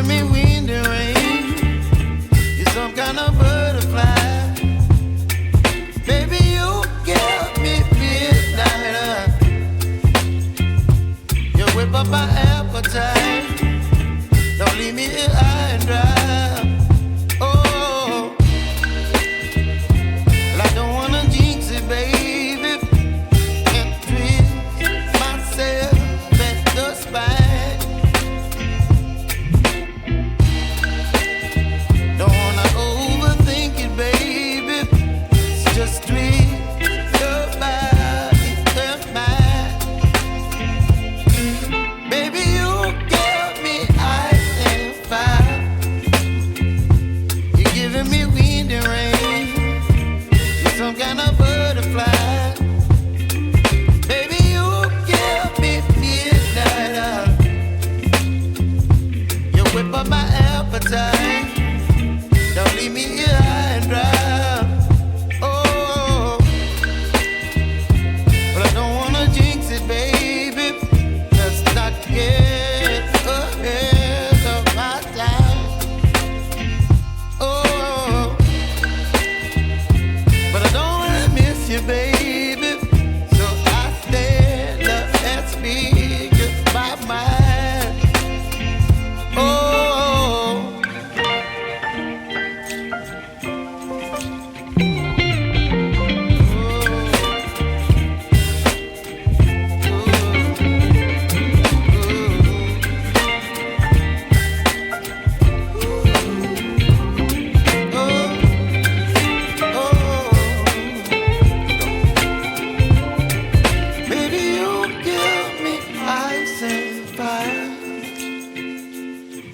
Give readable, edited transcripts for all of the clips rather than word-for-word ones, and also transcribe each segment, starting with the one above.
giving me wind and rain. You're some kind of butterfly. Baby, you give me midnight. You whip up my appetite. Don't leave me here high and dry. Oh, well, I don't wanna jinx it, baby. Can't twist myself at the spine. Don't wanna overthink it, baby. It's just twist your body and mine. Baby, you give me ice and fire. You're giving me wind and rain. You're some kind of butterfly. Baby, you give me midnight. You whip up my appetite. Don't leave me here high and dry. Oh, but I don't wanna jinx it, baby. Let's not get ahead of my time. Oh, but I don't wanna miss you, baby. So I stand up and speak my mind. Oh. Baby, you give me ice and fire.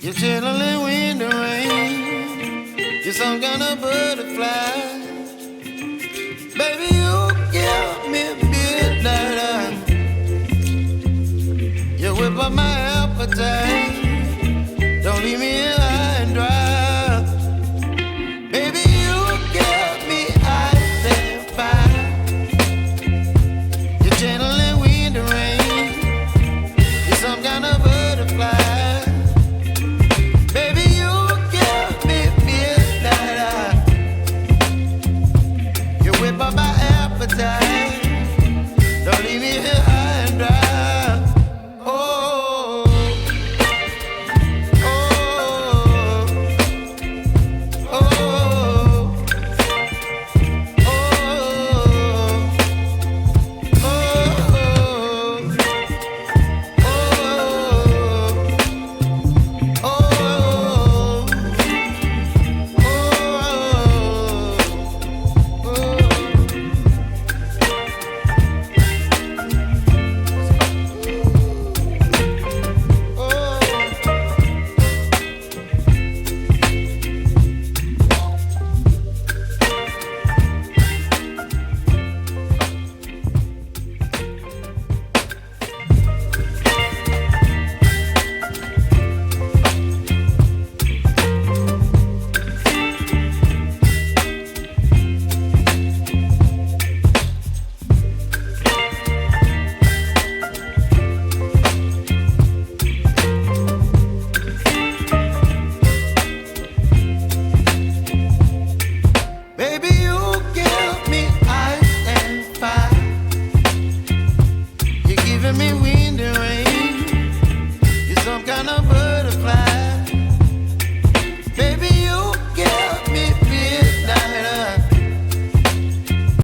You're chilling wind and rain. You're some kind of butterfly. Baby, you give me midnight. You whip up my appetite.